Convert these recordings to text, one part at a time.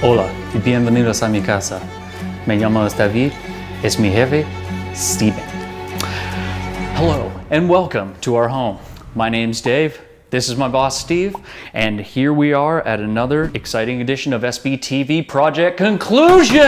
Hola y bienvenidos a mi casa. Me llamo David, es mi jefe, Steven. Hello and welcome to our home. My name's Dave, this is my boss Steve, and here we are at another exciting edition of SBTV Project Conclusion!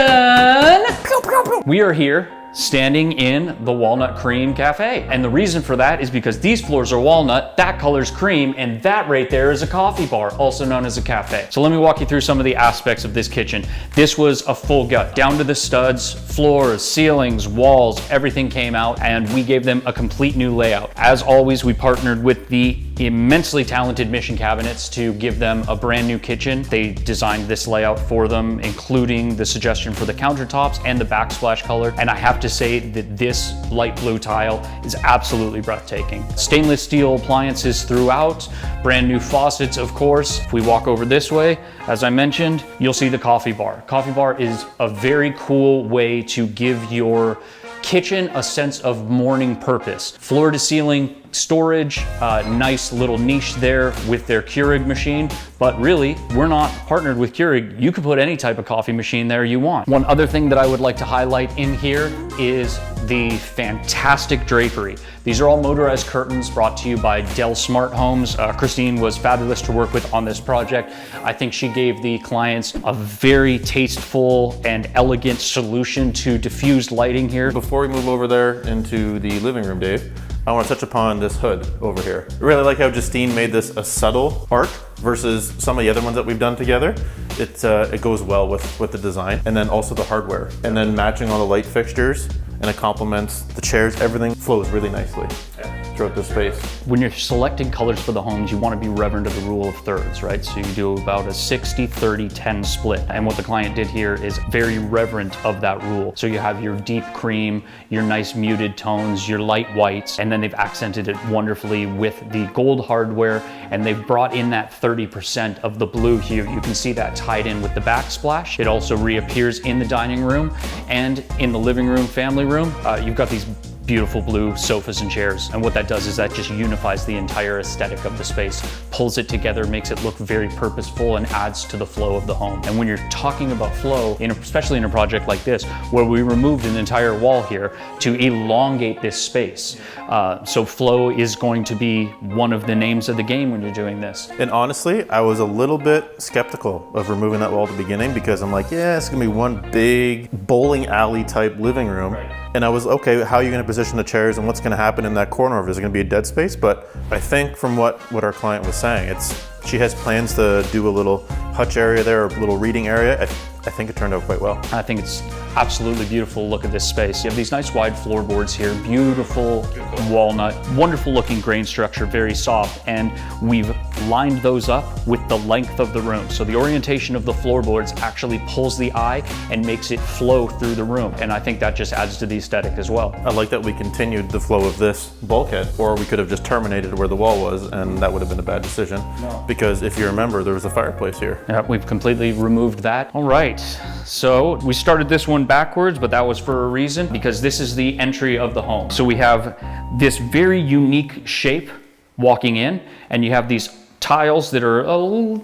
We are here standing in the Walnut Cream Cafe. And the reason for that is because these floors are walnut, that color's cream, and that right there is a coffee bar, also known as a cafe. So let me walk you through some of the aspects of this kitchen. This was a full gut, down to the studs, floors, ceilings, walls, everything came out, and we gave them a complete new layout. As always, we partnered with the immensely talented Mission Cabinets to give them a brand new kitchen. They designed this layout for them, including the suggestion for the countertops and the backsplash color. And I have to say that this light blue tile is absolutely breathtaking. Stainless steel appliances throughout, brand new faucets, of course. If we walk over this way, as I mentioned, you'll see the coffee bar. Coffee bar is a very cool way to give your kitchen a sense of morning purpose. Floor to ceiling storage, nice little niche there with their Keurig machine, but really, we're not partnered with Keurig. You could put any type of coffee machine there you want. One other thing that I would like to highlight in here is the fantastic drapery. These are all motorized curtains brought to you by Dell Smart Homes. Christine was fabulous to work with on this project. I think she gave the clients a very tasteful and elegant solution to diffused lighting here. Before we move over there into the living room, Dave, I want to touch upon this hood over here. I really like how Justine made this a subtle arc versus some of the other ones that we've done together. It goes well with the design, and then also the hardware, and then matching all the light fixtures, and it complements the chairs. Everything flows really nicely throughout the space. When you're selecting colors for the homes, you want to be reverent of the rule of thirds, right? So you do about a 60, 30, 10 split. And what the client did here is very reverent of that rule. So you have your deep cream, your nice muted tones, your light whites, and then they've accented it wonderfully with the gold hardware, and they've brought in that 30% of the blue here. You can see that tied in with the backsplash. It also reappears in the dining room and in the living room, family room. You've got these beautiful blue sofas and chairs. And what that does is that just unifies the entire aesthetic of the space, pulls it together, makes it look very purposeful, and adds to the flow of the home. And when you're talking about flow, especially in a project like this, where we removed an entire wall here to elongate this space. So flow is going to be one of the names of the game when you're doing this. And honestly, I was a little bit skeptical of removing that wall at the beginning because I'm like, yeah, it's gonna be one big bowling alley type living room. Right. And I was, okay, how are you gonna position the chairs and what's gonna happen in that corner? Is it gonna be a dead space? But I think from what our client was saying, she has plans to do a little hutch area there, a little reading area. I think it turned out quite well. I think it's absolutely beautiful. Look at this space. You have these nice wide floorboards here, beautiful walnut, wonderful looking grain structure, very soft. And we've lined those up with the length of the room. So the orientation of the floorboards actually pulls the eye and makes it flow through the room. And I think that just adds to the aesthetic as well. I like that we continued the flow of this bulkhead, or we could have just terminated where the wall was, and that would have been a bad decision. No. Because if you remember, there was a fireplace here. Yeah, we've completely removed that. All right, so we started this one backwards, but that was for a reason, because this is the entry of the home. So we have this very unique shape walking in, and you have these tiles that are,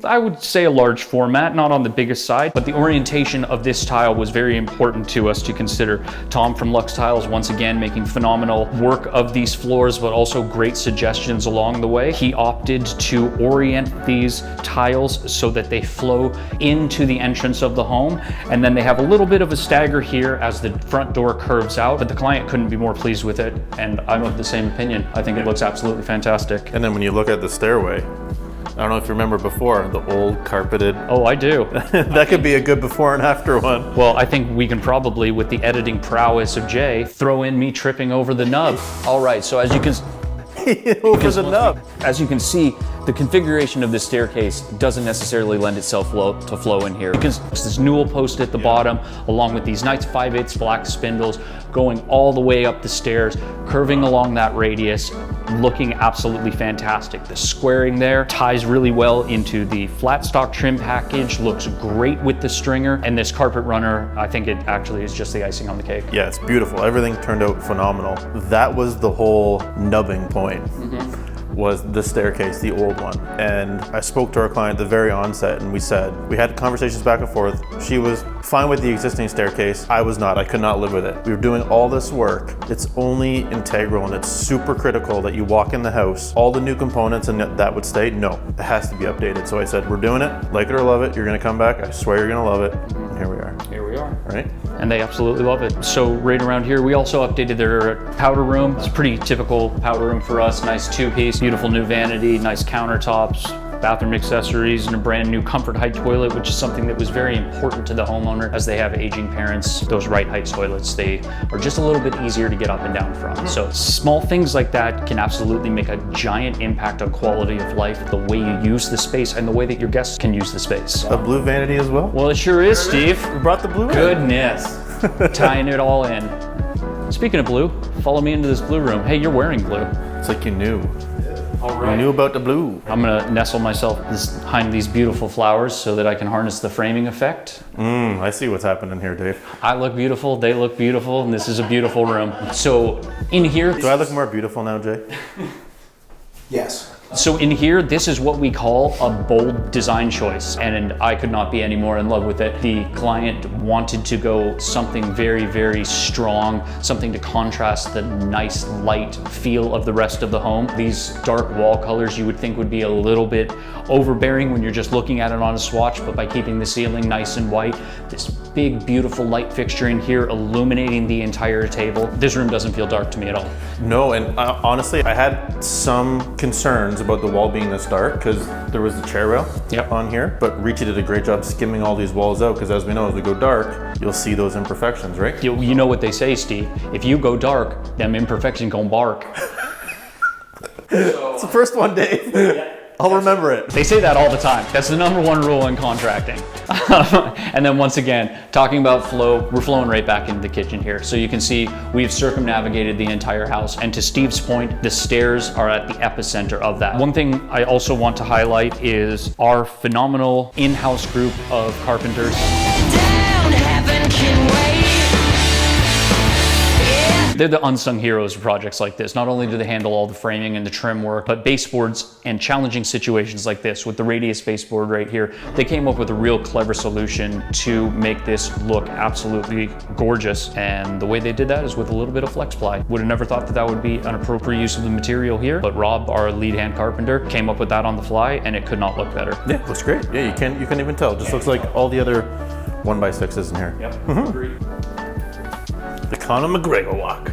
I would say, a large format, not on the biggest side, but the orientation of this tile was very important to us to consider. Tom from Lux Tiles, once again, making phenomenal work of these floors, but also great suggestions along the way. He opted to orient these tiles so that they flow into the entrance of the home, and then they have a little bit of a stagger here as the front door curves out, but the client couldn't be more pleased with it, and I'm of the same opinion. I think it looks absolutely fantastic. And then when you look at the stairway, I don't know if you remember before, the old carpeted. Oh, I do. That could be a good before and after one. Well, I think we can probably, with the editing prowess of Jay, throw in me tripping over the nub. All right, so as you can... over the nub. As you can see, the configuration of this staircase doesn't necessarily lend itself to flow in here, because there's this newel post at the bottom, along with these nice 5/8 black spindles going all the way up the stairs, curving along that radius, looking absolutely fantastic. The squaring there ties really well into the flat stock trim package, looks great with the stringer, and this carpet runner, I think it actually is just the icing on the cake. Yeah, it's beautiful. Everything turned out phenomenal. That was the whole nubbing point. was the staircase, the old one. And I spoke to our client at the very onset, and we had conversations back and forth. She was fine with the existing staircase. I was not. I could not live with it. We were doing all this work. It's only integral and it's super critical that you walk in the house, all the new components and that would stay. No, it has to be updated. So I said, we're doing it, like it or love it. You're gonna come back. I swear you're gonna love it. And here we are. Here we are. Right? And they absolutely love it. So right around here, we also updated their powder room. It's a pretty typical powder room for us. Nice two-piece, beautiful new vanity, nice countertops, bathroom accessories, and a brand new comfort height toilet, which is something that was very important to the homeowner as they have aging parents. Those right height toilets, they are just a little bit easier to get up and down from. So small things like that can absolutely make a giant impact on quality of life, the way you use the space and the way that your guests can use the space. A blue vanity as well? Well, it sure is, Steve. We brought the blue in. Goodness. Tying it all in. Speaking of blue, follow me into this blue room. Hey, you're wearing blue. It's like you knew. All right. You knew about the blue. I'm gonna nestle myself behind these beautiful flowers so that I can harness the framing effect. I see what's happening here, Dave. I look beautiful, they look beautiful, and this is a beautiful room. So in here... Do I look more beautiful now, Jay? Yes. So in here, this is what we call a bold design choice, and I could not be any more in love with it. The client wanted to go something very, very strong, something to contrast the nice light feel of the rest of the home. These dark wall colors you would think would be a little bit overbearing when you're just looking at it on a swatch, but by keeping the ceiling nice and white, this big, beautiful light fixture in here illuminating the entire table. This room doesn't feel dark to me at all. No, and honestly, I had some concerns about the wall being this dark because there was the chair rail on here, but Richie did a great job skimming all these walls out because as we know, as we go dark, you'll see those imperfections, right? You know what they say, Steve. If you go dark, them imperfections gonna bark. It's the first one, Dave. I'll remember it. They say that all the time. That's the #1 rule in contracting. And then once again, talking about flow, we're flowing right back into the kitchen here. So you can see we've circumnavigated the entire house. And to Steve's point, the stairs are at the epicenter of that. One thing I also want to highlight is our phenomenal in-house group of carpenters. Down, heaven can wait. They're the unsung heroes of projects like this. Not only do they handle all the framing and the trim work, but baseboards and challenging situations like this with the radius baseboard right here, they came up with a real clever solution to make this look absolutely gorgeous. And the way they did that is with a little bit of flex ply. Would have never thought that that would be an appropriate use of the material here, but Rob, our lead hand carpenter, came up with that on the fly and it could not look better. Yeah, looks great. Yeah, you can't even tell. It just looks like all the other 1x6s in here. Yep, agreed. The Conor McGregor walk.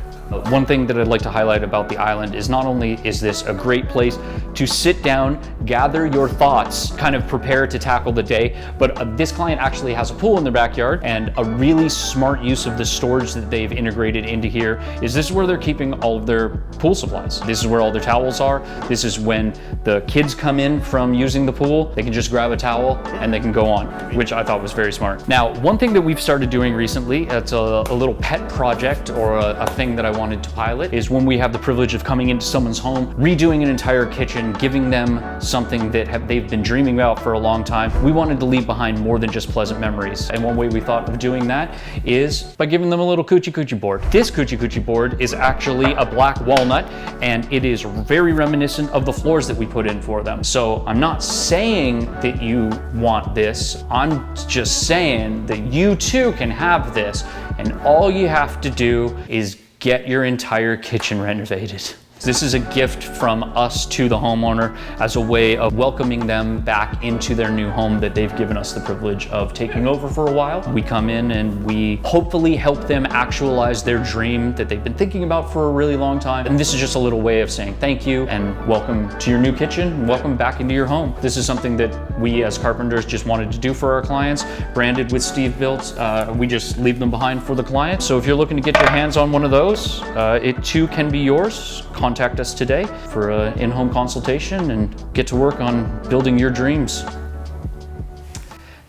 One thing that I'd like to highlight about the island is not only is this a great place to sit down, gather your thoughts, kind of prepare to tackle the day, but this client actually has a pool in their backyard, and a really smart use of the storage that they've integrated into here is this is where they're keeping all of their pool supplies. This is where all their towels are. This is when the kids come in from using the pool, they can just grab a towel and they can go on, which I thought was very smart. Now, one thing that we've started doing recently, it's a little pet project or a thing that I wanted to pilot, is when we have the privilege of coming into someone's home, redoing an entire kitchen, giving them something that they've been dreaming about for a long time. We wanted to leave behind more than just pleasant memories. And one way we thought of doing that is by giving them a little coochie coochie board. This coochie coochie board is actually a black walnut, and it is very reminiscent of the floors that we put in for them. So I'm not saying that you want this, I'm just saying that you too can have this, and all you have to do is get your entire kitchen renovated. This is a gift from us to the homeowner as a way of welcoming them back into their new home that they've given us the privilege of taking over for a while. We come in and we hopefully help them actualize their dream that they've been thinking about for a really long time. And this is just a little way of saying thank you and welcome to your new kitchen, welcome back into your home. This is something that we as carpenters just wanted to do for our clients, branded with SteveBuilt. We just leave them behind for the client. So if you're looking to get your hands on one of those, it too can be yours. Contact us today for an in-home consultation and get to work on building your dreams.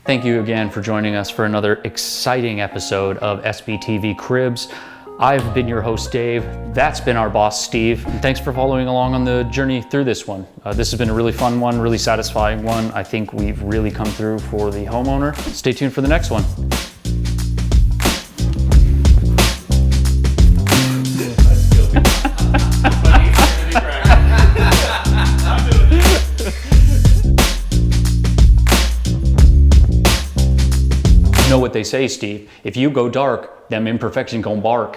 Thank you again for joining us for another exciting episode of SBTV Cribs. I've been your host, Dave. That's been our boss, Steve. And thanks for following along on the journey through this one. This has been a really fun one, really satisfying one. I think we've really come through for the homeowner. Stay tuned for the next one. know what they say, Steve. If you go dark, them imperfections gon' bark.